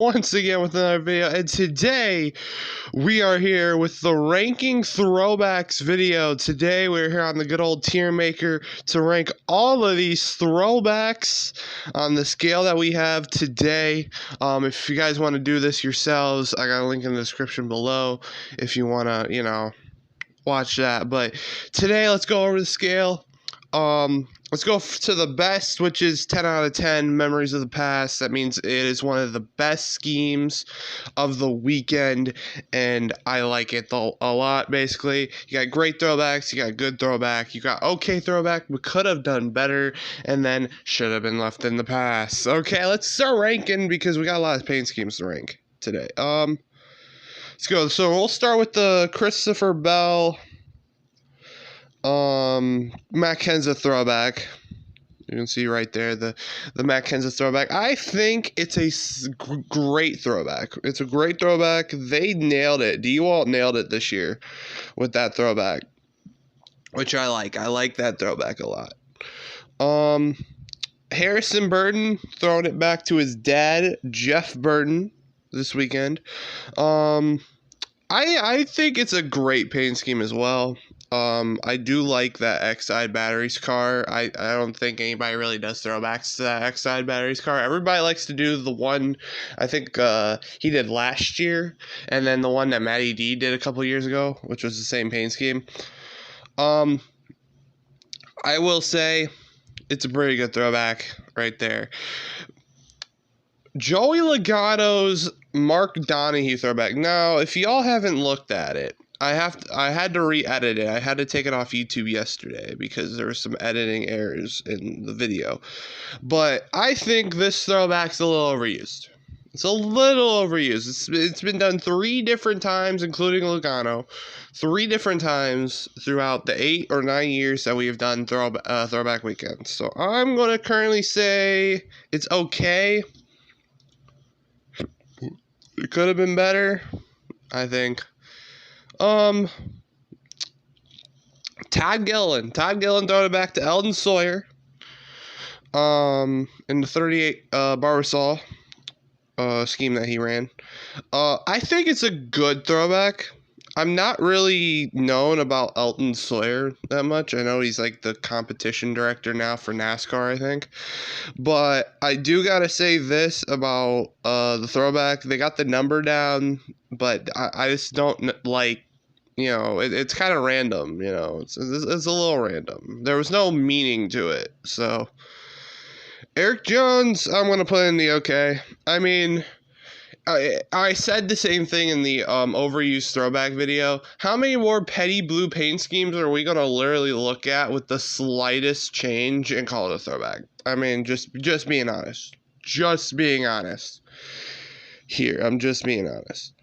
Once again with another video, and today we are here with the ranking throwbacks video. Today we're here on the good old tier maker to rank all of these throwbacks on the scale that we have today. If you guys want to do this yourselves, I got a link in the description below if you want to, watch that. But today let's go over the scale. Let's go to the best, which is 10 out of 10, Memories of the Past. That means it is one of the best schemes of the weekend, and I like it a lot, basically. You got great throwbacks, you got good throwback, you got okay throwback, we could have done better, and then should have been left in the past. Okay, let's start ranking, because we got a lot of paint schemes to rank today. Let's go. So we'll start with the Christopher Bell Matt Kenseth throwback. You can see right there the Matt Kenseth throwback. I think it's a great throwback. It's a great throwback. They nailed it. DeWalt nailed it this year with that throwback, which I like. I like that throwback a lot. Harrison Burton throwing it back to his dad, Jeff Burton, this weekend. I think it's a great paint scheme as well. I do like that X-Side Batteries car. I don't think anybody really does throwbacks to that X-Side Batteries car. Everybody likes to do the one I think he did last year, and then the one that Matty D did a couple years ago, which was the same paint scheme. I will say it's a pretty good throwback right there. Joey Logano's Mark Donahue throwback. Now, if y'all haven't looked at it, I had to re-edit it. I had to take it off YouTube yesterday because there were some editing errors in the video. But I think this throwback's a little overused. It's a little overused. It's been done 3 different times, including Logano. 3 different times throughout the 8 or 9 years that we have done throwback weekends. So I'm going to currently say it's okay. It could have been better, I think. Todd Gilliland throwing it back to Eldon Sawyer. In the 38 Barbasol scheme that he ran. I think it's a good throwback. I'm not really known about Eldon Sawyer that much. I know he's like the competition director now for NASCAR, I think. But I do gotta say this about the throwback. They got the number down, but I just don't like. It's kind of random. It's a little random. There was no meaning to it. So Eric Jones, I'm gonna put in the okay. I mean, I said the same thing in the overused throwback video. How many more petty blue paint schemes are we gonna literally look at with the slightest change and call it a throwback? I mean, just being honest. Just being honest. Here, I'm just being honest.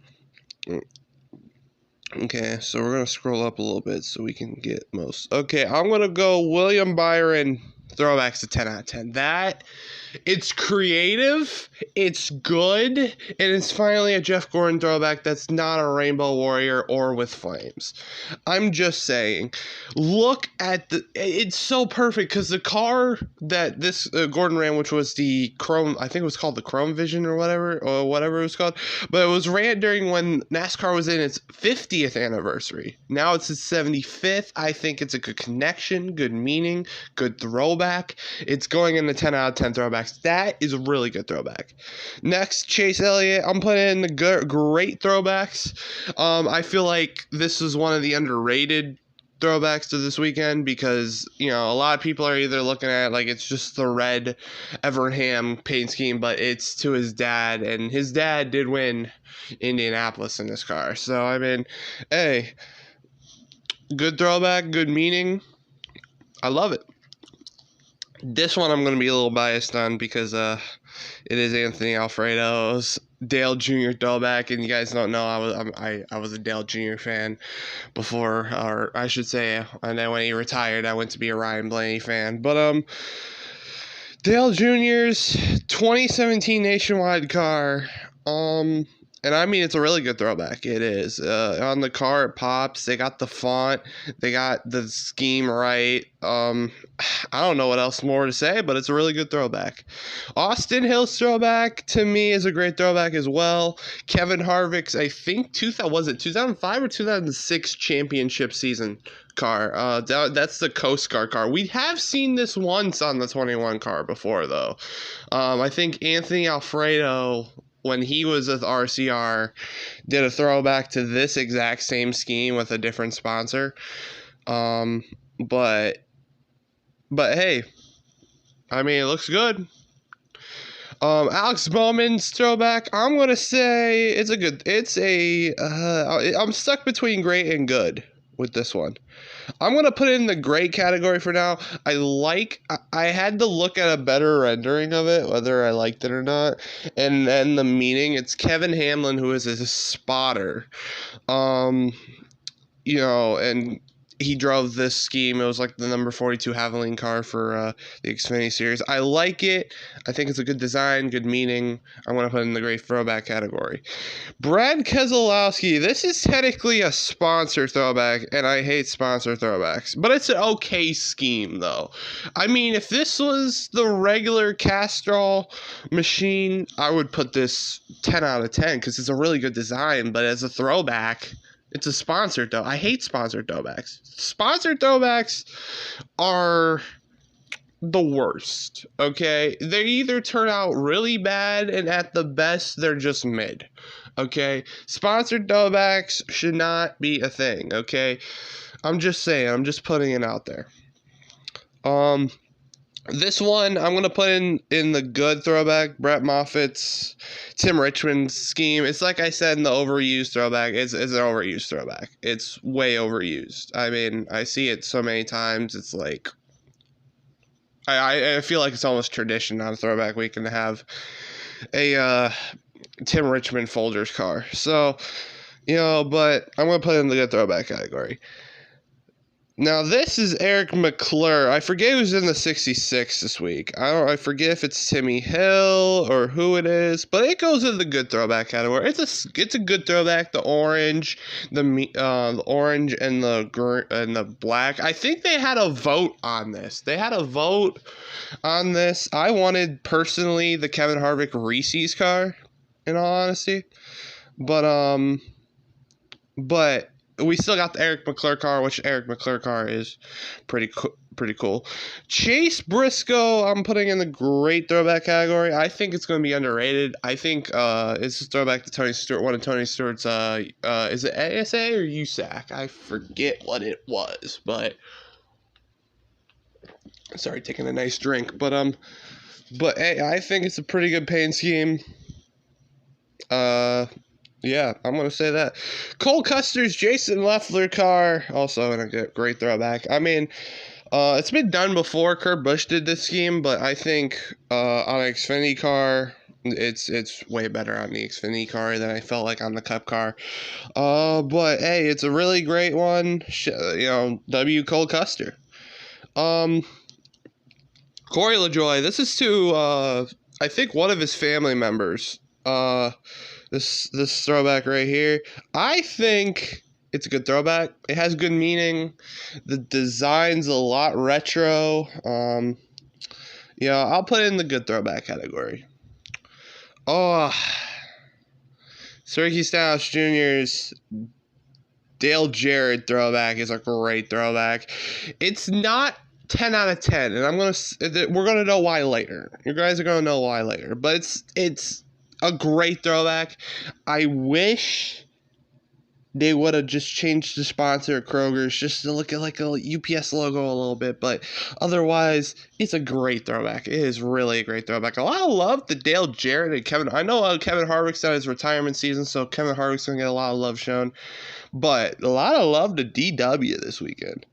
Okay, so we're gonna scroll up a little bit so we can get most. Okay, I'm gonna go William Byron throwbacks to 10 out of 10. It's creative, it's good, and it's finally a Jeff Gordon throwback that's not a Rainbow Warrior or with flames. I'm just saying, look at it's so perfect because the car that this Gordon ran, which was the Chrome, I think it was called the Chrome Vision or whatever it was called, but it was ran during when NASCAR was in its 50th anniversary. Now it's its 75th. I think it's a good connection, good meaning, good throwback. It's going in the 10 out of 10 throwbacks. That is a really good throwback. Next, Chase Elliott. I'm putting in the great throwbacks. I feel like this is one of the underrated throwbacks to this weekend because, a lot of people are either looking at it like it's just the red Evernham paint scheme, but it's to his dad, and his dad did win Indianapolis in this car. So, I mean, hey, good throwback, good meaning. I love it. This one I'm going to be a little biased on because it is Anthony Alfredo's Dale Jr. throwback, and you guys don't know I was a Dale Jr. fan before, or I should say, and then when he retired, I went to be a Ryan Blaney fan. But Dale Jr.'s 2017 Nationwide car, And I mean, it's a really good throwback. It is. On the car, it pops. They got the font. They got the scheme right. I don't know what else more to say, but it's a really good throwback. Austin Hill's throwback, to me, is a great throwback as well. Kevin Harvick's, I think, was it 2005 or 2006 championship season car? That's the Coast Guard car. We have seen this once on the 21 car before, though. I think Anthony Alfredo, when he was with RCR, did a throwback to this exact same scheme with a different sponsor. But hey, I mean, it looks good. Alex Bowman's throwback, I'm gonna say I'm stuck between great and good with this one. I'm gonna put it in the great category for now. I had to look at a better rendering of it, whether I liked it or not, and then the meaning. It's Kevin Hamlin, who is a spotter, and he drove this scheme. It was like the number 42 Havoline car for the Xfinity Series. I like it. I think it's a good design, good meaning. I'm going to put it in the great throwback category. Brad Keselowski. This is technically a sponsor throwback, and I hate sponsor throwbacks. But it's an okay scheme, though. I mean, if this was the regular Castrol machine, I would put this 10 out of 10 because it's a really good design. But as a throwback, it's a sponsored though. I hate sponsored throwbacks. Sponsored throwbacks are the worst, okay? They either turn out really bad, and at the best, they're just mid, okay? Sponsored throwbacks should not be a thing, okay? I'm just saying. I'm just putting it out there. This one, I'm going to put in the good throwback, Brett Moffitt's Tim Richmond's scheme. It's like I said in the overused throwback. It's an overused throwback. It's way overused. I mean, I see it so many times. It's like, I feel like it's almost tradition on Throwback Weekend to have a Tim Richmond Folgers car. So, but I'm going to put it in the good throwback category. Now, this is Eric McClure. I forget who's in the 66 this week. I forget if it's Timmy Hill or who it is, but it goes in the good throwback category. It's a good throwback. The orange, the orange and the green and the black. I think they had a vote on this. I wanted personally the Kevin Harvick Reese's car, in all honesty, but we still got the Eric McClure car, which Eric McClure car is pretty cool. Chase Briscoe, I'm putting in the great throwback category. I think it's going to be underrated. I think it's a throwback to Tony Stewart, one of Tony Stewart's, is it ASA or USAC? I forget what it was, but sorry, taking a nice drink. But hey, I think it's a pretty good paint scheme. Yeah, I'm going to say that. Cole Custer's Jason Leffler car, also in a great throwback. I mean, it's been done before. Kurt Busch did this scheme, but I think on an Xfinity car, it's way better on the Xfinity car than I felt like on the Cup car. But hey, it's a really great one. W. Cole Custer. Corey LaJoie. This is to I think one of his family members. This throwback right here, I think it's a good throwback. It has good meaning. The design's a lot retro. I'll put it in the good throwback category. Ricky Stenhouse Jr.'s Dale Jarrett throwback is a great throwback. It's not 10 out of 10, and we're gonna know why later. You guys are gonna know why later, but it's a great throwback. I wish they would have just changed the sponsor at Kroger's just to look at like a UPS logo a little bit, but otherwise, it's a great throwback. It is really a great throwback. A lot of love to Dale Jarrett and Kevin. I know Kevin Harvick's on his retirement season, so Kevin Harvick's going to get a lot of love shown, but a lot of love to DW this weekend.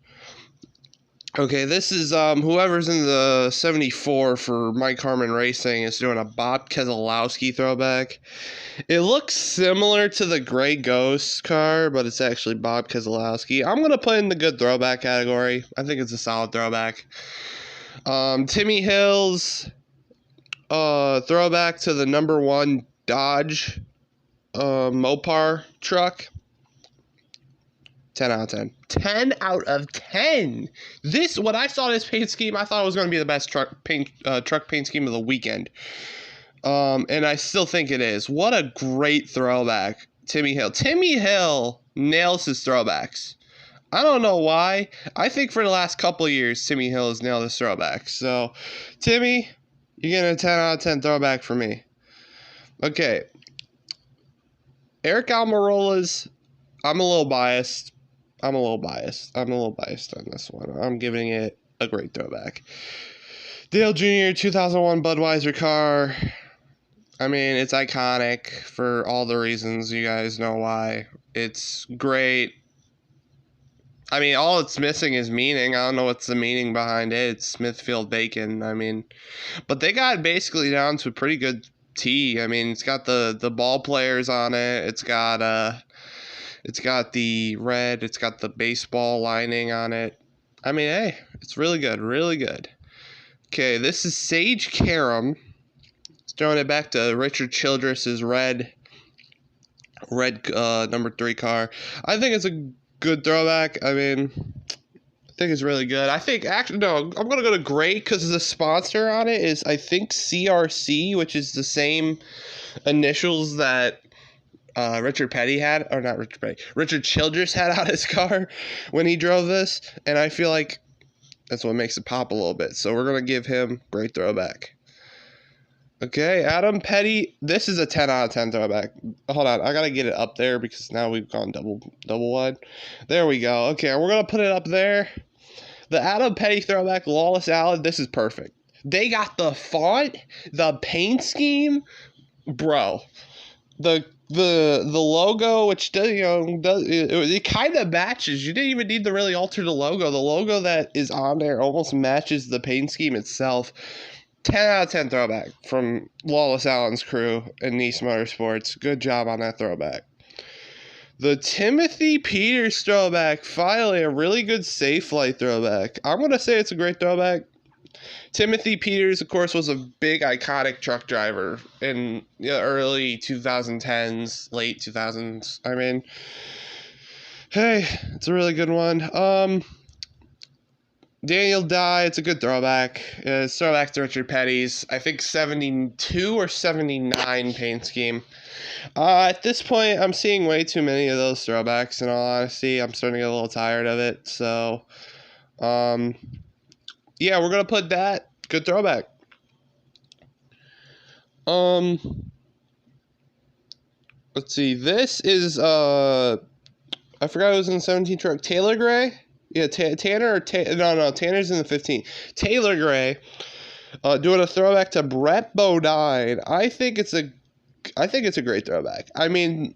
Okay, this is whoever's in the 74 for Mike Harmon Racing is doing a Bob Keselowski throwback. It looks similar to the Gray Ghost car, but it's actually Bob Keselowski. I'm going to put in the good throwback category. I think it's a solid throwback. Timmy Hill's throwback to the number 1 Dodge Mopar truck. 10 out of 10. 10 out of 10. When I saw this paint scheme, I thought it was going to be the best truck paint scheme of the weekend. And I still think it is. What a great throwback, Timmy Hill. Timmy Hill nails his throwbacks. I don't know why. I think for the last couple of years, Timmy Hill has nailed his throwbacks. So, Timmy, you're getting a 10 out of 10 throwback for me. Okay. Eric Almirola's, I'm a little biased on this one. I'm giving it a great throwback. Dale Jr. 2001 Budweiser car. I mean, it's iconic for all the reasons you guys know why. It's great. I mean, all it's missing is meaning. I don't know what's the meaning behind it. It's Smithfield Bacon. I mean, but they got basically down to a pretty good tee. I mean, it's got the ball players on it. It's got the red. It's got the baseball lining on it. I mean, hey, it's really good. Really good. Okay, this is Sage Karam. Throwing it back to Richard Childress's red number 3 car. I think it's a good throwback. I mean, I think it's really good. I think, actually, no, I'm going to go to great because the sponsor on it is, I think, CRC, which is the same initials that Richard Childress had on his car when he drove this. And I feel like that's what makes it pop a little bit. So we're going to give him great throwback. Okay, Adam Petty. This is a 10 out of 10 throwback. Hold on, I gotta get it up there because now we've gone double wide. There we go. Okay, we're gonna put it up there. The Adam Petty throwback, Lawless Allen. This is perfect. They got the font, the paint scheme, bro. The logo, which does it kind of matches. You didn't even need to really alter the logo. The logo that is on there almost matches the paint scheme itself. 10 out of 10 throwback from Lawless Allen's crew in Nice Motorsports. Good job on that throwback. The Timothy Peters throwback, finally a really good safe light throwback. I'm going to say it's a great throwback. Timothy Peters, of course, was a big iconic truck driver in the early 2010s, late 2000s. I mean, hey, it's a really good one. Daniel Dye, it's a good throwback. It's throwback to Richard Petty's, I think 72 or 79 paint scheme. At this point, I'm seeing way too many of those throwbacks, in all honesty. I'm starting to get a little tired of it. So, yeah, we're going to put that. Good throwback. Let's see. This is, I forgot it was in the 17 truck. Taylor Gray? Yeah, Tanner's in the 15. Taylor Gray, doing a throwback to Brett Bodine. I think it's a great throwback. I mean,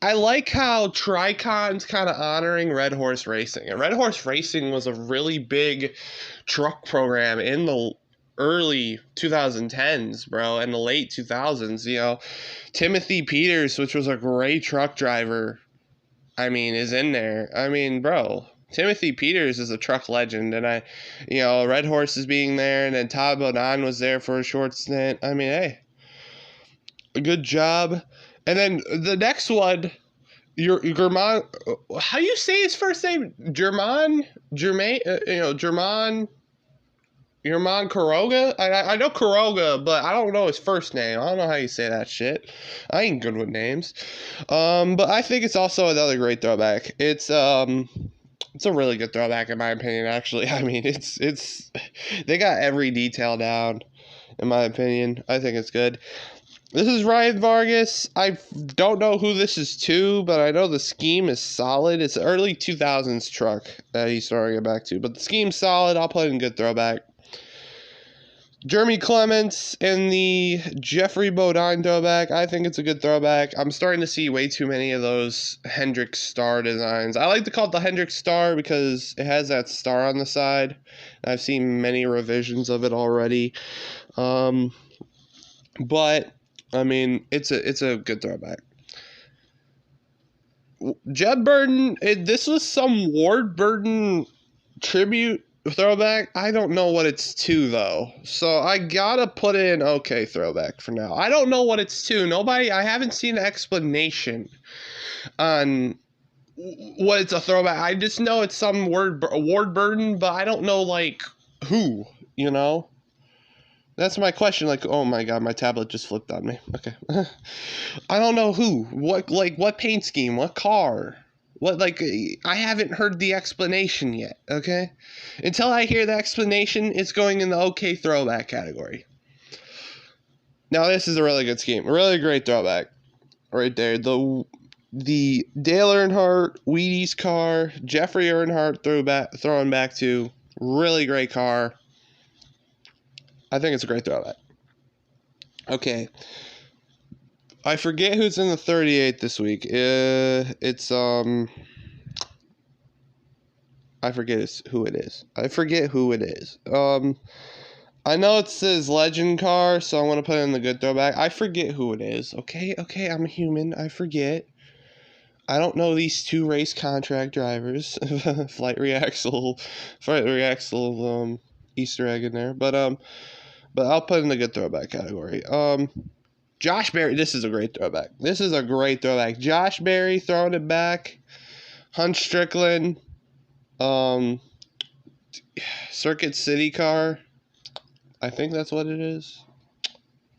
I like how Tricon's kind of honoring Red Horse Racing. And Red Horse Racing was a really big truck program in the early 2010s, bro, and the late 2000s. You know, Timothy Peters, which was a great truck driver, I mean, is in there. I mean, bro, Timothy Peters is a truck legend, and Red Horse is being there, and then Todd Bodine was there for a short stint. I mean, hey, a good job. And then the next one, German, how do you say his first name? German Quiroga? I know Quiroga, but I don't know his first name. I don't know how you say that shit. I ain't good with names. But I think it's also another great throwback. It's a really good throwback in my opinion, actually. I mean, it's they got every detail down, in my opinion. I think it's good. This is Ryan Vargas. I don't know who this is to, but I know the scheme is solid. It's an early 2000s truck that he's throwing it back to, but the scheme's solid. I'll put it in good throwback. Jeremy Clements in the Jeffrey Bodine throwback. I think it's a good throwback. I'm starting to see way too many of those Hendrick Star designs. I like to call it the Hendrick Star because it has that star on the side. I've seen many revisions of it already. But I mean, it's a good throwback. Jeb Burton, this was some Ward Burton tribute throwback. I don't know what it's to though, so I gotta put in okay throwback for now. I don't know what it's to. I haven't seen an explanation on what it's a throwback. I just know it's some award burden, but I don't know like who. You know, that's my question. Like, oh my god, my tablet just flipped on me. Okay, I don't know who. What paint scheme? What car? What, like, I haven't heard the explanation yet, okay? Until I hear the explanation, it's going in the okay throwback category. Now, this is a really good scheme. A really great throwback. Right there. The Dale Earnhardt, Wheaties car, Jeffrey Earnhardt throwing back to. Really great car. I think it's a great throwback. Okay. I forget who's in the 38 this week. It's I forget who it is. I forget who it is. I know it says legend car, so I'm gonna put it in the good throwback. I forget who it is. Okay, I'm a human. I forget. I don't know these two race contract drivers. Flight reacts Easter egg in there, but I'll put it in the good throwback category. Josh Berry, this is a great throwback. Josh Berry throwing it back. Hunt Strickland. Circuit City car. I think that's what it is.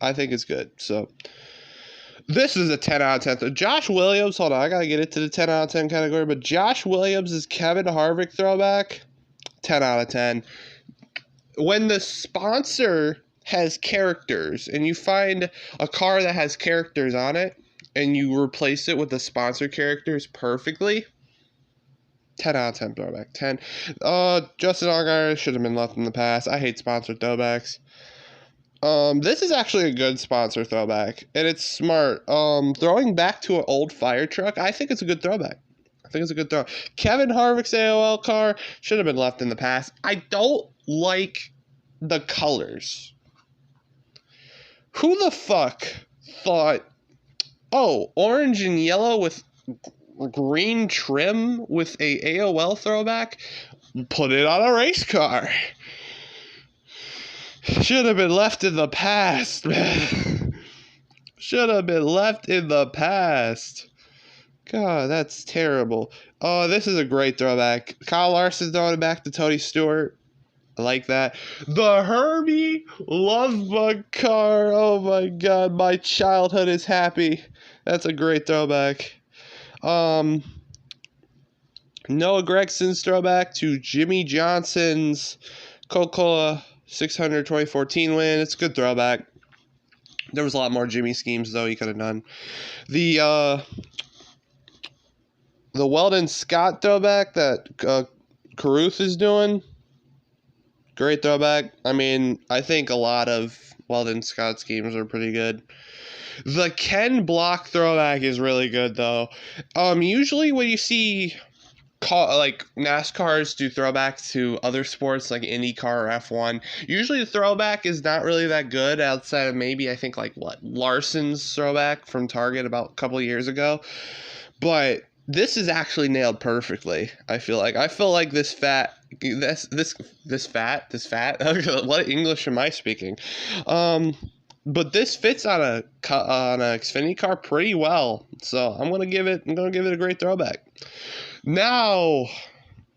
I think it's good. So, this is a 10 out of 10. Josh Williams, hold on. I got to get it to the 10 out of 10 category. But Josh Williams is Kevin Harvick throwback. 10 out of 10. When the sponsor has characters and you find a car that has characters on it and you replace it with the sponsor characters perfectly, 10 out of 10 throwback. 10. Justin Allgaier should have been left in the past. I hate sponsored throwbacks. This is actually a good sponsor throwback, and it's smart. Throwing back to an old fire truck, I think it's a good throwback. Kevin Harvick's AOL car should have been left in the past. I don't like the colors. Who the fuck thought, oh, orange and yellow with green trim with a AOL throwback? Put it on a race car. Should have been left in the past, man. Should have been left in the past. God, that's terrible. Oh, this is a great throwback. Kyle Larson throwing it back to Tony Stewart. I like that. The Herbie Love Bug car. Oh my god, my childhood is happy. That's a great throwback. Noah Gregson's throwback to Jimmy Johnson's Coca-Cola 600 2014 win. It's a good throwback. There was a lot more Jimmy schemes though he could have done. The Weldon Scott throwback that Caruth is doing. Great throwback. I mean, I think a lot of Weldon Scott schemes are pretty good. The Ken Block throwback is really good, though. Usually when you see like NASCARs do throwbacks to other sports like IndyCar or F1, usually the throwback is not really that good outside of maybe, I think, like, Larson's throwback from Target about a couple of years ago. But this is actually nailed perfectly. I feel like this fat. What English am I speaking? But this fits on a Xfinity car pretty well. So I'm gonna give it a great throwback. Now,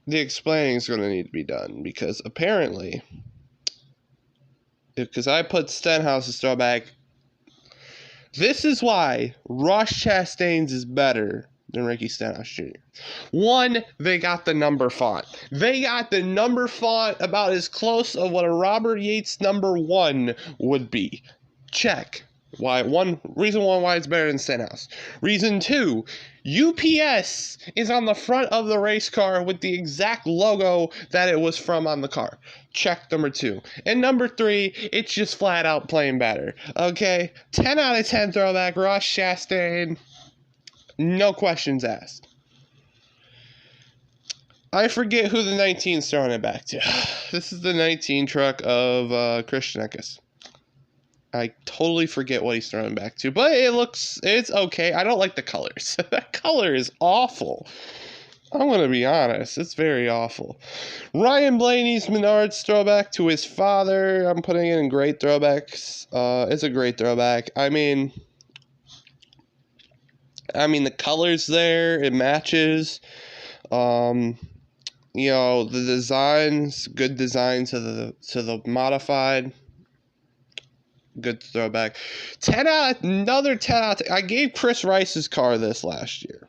the explaining is gonna need to be done because apparently, because I put Stenhouse's throwback. This is why Ross Chastain's is better than Ricky Stenhouse Jr. One, they got the number font. They got the number font about as close of what a Robert Yates number 1 would be. Check. Reason one why it's better than Stenhouse. Reason 2, UPS is on the front of the race car with the exact logo that it was from on the car. Check number 2. And number 3, it's just flat out plain better. Okay? 10 out of 10 throwback, Ross Chastain. No questions asked. I forget who the 19's throwing it back to. This is the 19 truck of Christian Eckes. I totally forget what he's throwing back to, but it's okay. I don't like the colors. That color is awful. I'm going to be honest. It's very awful. Ryan Blaney's Menards throwback to his father. I'm putting it in great throwbacks. It's a great throwback. I mean, the colors there, it matches. You know, the designs, good design to the modified. Good throwback. Another 10 out of 10. I gave Chris Rice's car this last year.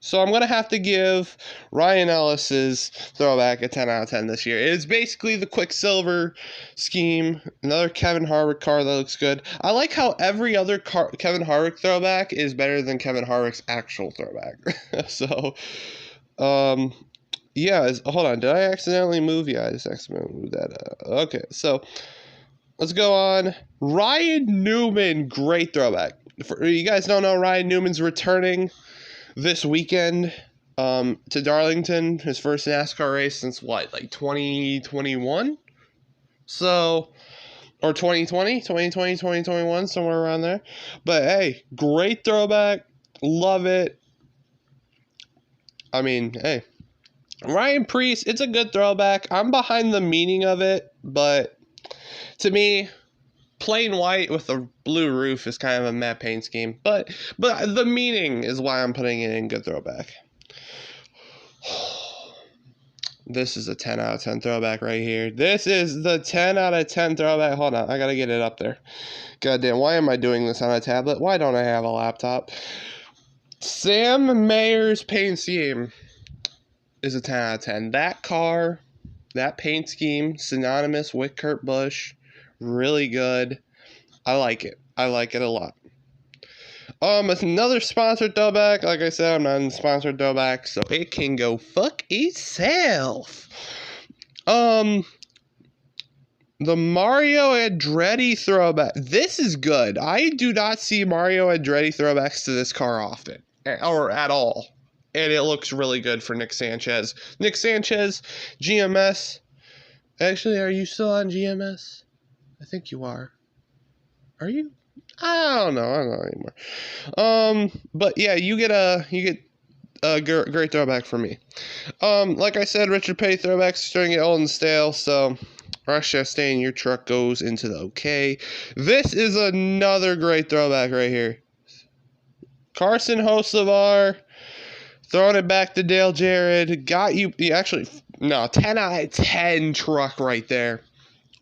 So I'm going to have to give Ryan Ellis's throwback a 10 out of 10 this year. It's basically the Quicksilver scheme. Another Kevin Harvick car that looks good. I like how every other Kevin Harvick throwback is better than Kevin Harvick's actual throwback. So, yeah. Hold on. Did I accidentally move? Yeah, I just accidentally moved that. Okay, so let's go on. Ryan Newman, great throwback. You guys don't know, Ryan Newman's returning this weekend to Darlington, his first NASCAR race since what, like 2021? So, or 2020, 2021, somewhere around there. But hey, great throwback. Love it. I mean, hey, Ryan Preece, it's a good throwback. I'm behind the meaning of it, but to me, plain white with a blue roof is kind of a matte paint scheme, but the meaning is why I'm putting it in good throwback. This is a 10 out of 10 throwback right here. This is the 10 out of 10 throwback. Hold on, I gotta get it up there. Goddamn, why am I doing this on a tablet? Why don't I have a laptop? Sam Mayer's paint scheme is a 10 out of 10. That car, that paint scheme, synonymous with Kurt Busch. Really good. I like it. I like it a lot. It's another sponsored throwback. Like I said, I'm not in sponsored throwback, so it can go fuck itself. The Mario Andretti throwback. This is good. I do not see Mario Andretti throwbacks to this car often, or at all. And it looks really good for Nick Sanchez. Nick Sanchez, GMS. Actually, are you still on GMS? I think you are. Are you? I don't know anymore. But yeah, you get a great throwback from me. Like I said, Richard Petty throwbacks are starting to get old and stale, so Ross Chastain, your truck goes into the okay. This is another great throwback right here. Carson Hocevar throwing it back to Dale Jarrett. Got you actually, no, 10 out of 10 truck right there.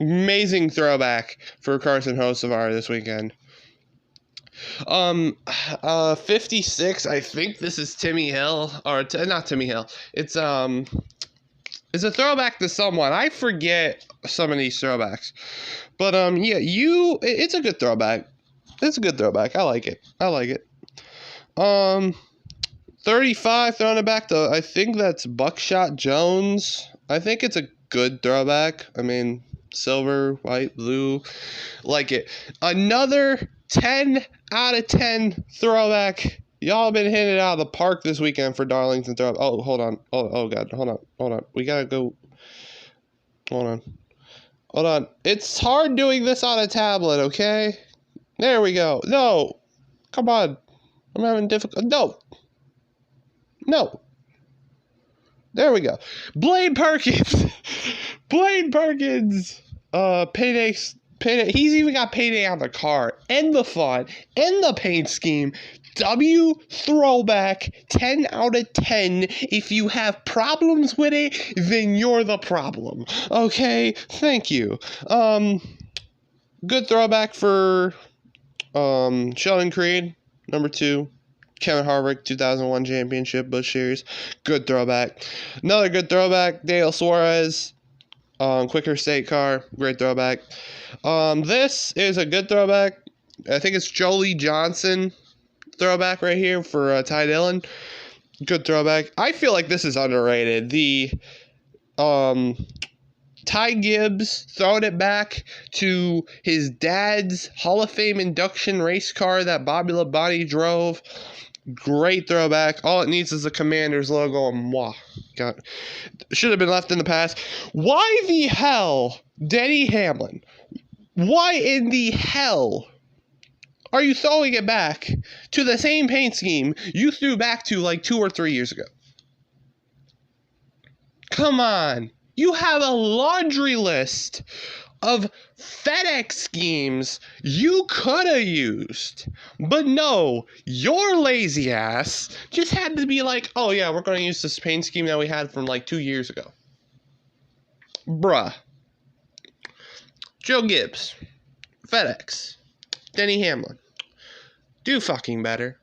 Amazing throwback for Carson Hocevar this weekend. 56, I think this is Timmy Hill, or not Timmy Hill. It's a throwback to someone. I forget some of these throwbacks. But yeah, it's a good throwback. It's a good throwback. I like it. 35 throwing it back to, I think that's Buckshot Jones. I think it's a good throwback. I mean, silver, white, blue, like it. Another 10 out of 10 throwback. Y'all been hitting it out of the park this weekend for Darlington throwback. Oh, hold on. Oh God, hold on. We gotta go. Hold on. It's hard doing this on a tablet, okay? There we go. No, come on. I'm having difficult. No. There we go. Blaine Perkins. Payday. He's even got payday on the car and the font and the paint scheme. W throwback 10 out of 10. If you have problems with it, then you're the problem. Okay, thank you. Good throwback for Sheldon Creed, number 2. Kevin Harvick, 2001 championship, Busch Series. Good throwback. Another good throwback, Dale Suarez. Quicker State car, great throwback. This is a good throwback. I think it's Jolie Johnson throwback right here for Ty Dillon. Good throwback. I feel like this is underrated. The Ty Gibbs throwing it back to his dad's Hall of Fame induction race car that Bobby Labonte drove. Great throwback. All it needs is a Commander's logo and mwah. Should have been left in the past. Why the hell, Denny Hamlin? Why in the hell are you throwing it back to the same paint scheme you threw back to like 2 or 3 years ago? Come on. You have a laundry list of FedEx schemes you could have used. But no, your lazy ass just had to be like, oh yeah, we're going to use this paint scheme that we had from like 2 years ago. Bruh. Joe Gibbs. FedEx. Denny Hamlin. Do fucking better.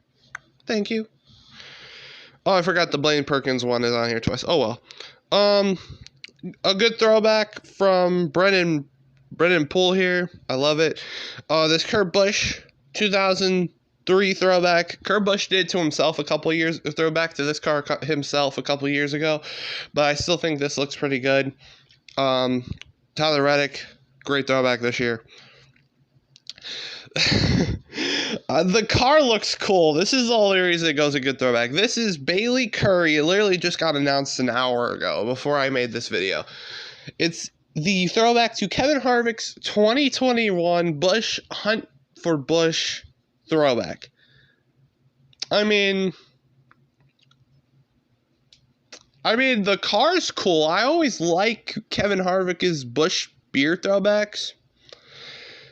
Thank you. Oh, I forgot the Blaine Perkins one is on here twice. Oh well. A good throwback from Brennan Poole here. I love it. This Kurt Busch 2003 throwback. Kurt Busch did to himself a throwback to this car himself a couple years ago, but I still think this looks pretty good. Tyler Reddick, great throwback this year. The car looks cool. This is the only reason it goes a good throwback. This is Bailey Curry. It literally just got announced an hour ago before I made this video. It's the throwback to Kevin Harvick's 2021 Busch Hunt for Busch throwback. I mean, the car's cool. I always like Kevin Harvick's Busch beer throwbacks.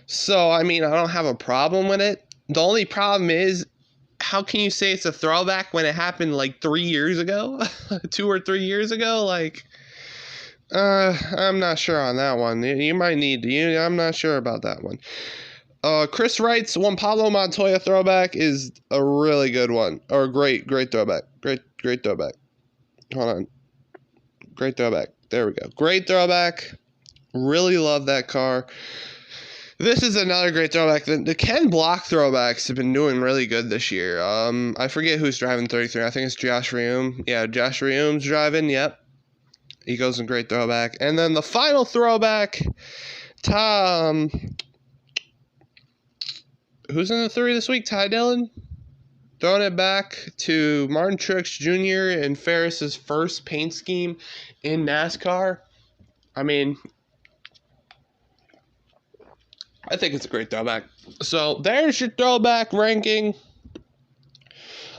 So, I mean, I don't have a problem with it. The only problem is, how can you say it's a throwback when it happened like 3 years ago? 2 or 3 years ago? Like, I'm not sure on that one. You might need to. I'm not sure about that one. Chris Wright's Juan Pablo Montoya throwback is a really good one. Or great throwback. Great throwback. Hold on. Great throwback. There we go. Great throwback. Really love that car. This is another great throwback. The Ken Block throwbacks have been doing really good this year. I forget who's driving 33. I think it's Josh Reaume. Yeah, Josh Reaume's driving. Yep. He goes in great throwback. And then the final throwback, Tom. Who's in the 3 this week? Ty Dillon? Throwing it back to Martin Truex Jr. and Ferris's first paint scheme in NASCAR. I mean, I think it's a great throwback. So there's your throwback ranking.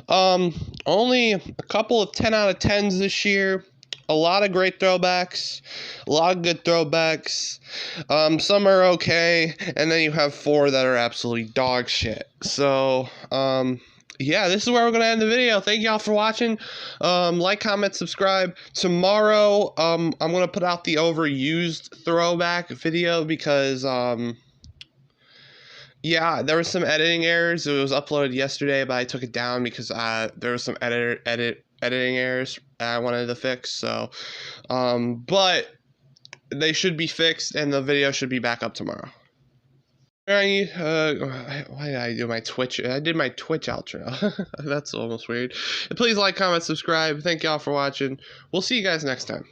Only a couple of 10 out of 10s this year. A lot of great throwbacks. A lot of good throwbacks. Some are okay. And then you have 4 that are absolutely dog shit. So, yeah, this is where we're going to end the video. Thank y'all for watching. Like, comment, subscribe. Tomorrow, I'm going to put out the overused throwback video because, yeah, there were some editing errors. It was uploaded yesterday, but I took it down because there was some editing errors I wanted to fix. So, but they should be fixed, and the video should be back up tomorrow. Why did I do my Twitch? I did my Twitch outro. That's almost weird. Please like, comment, subscribe. Thank y'all for watching. We'll see you guys next time.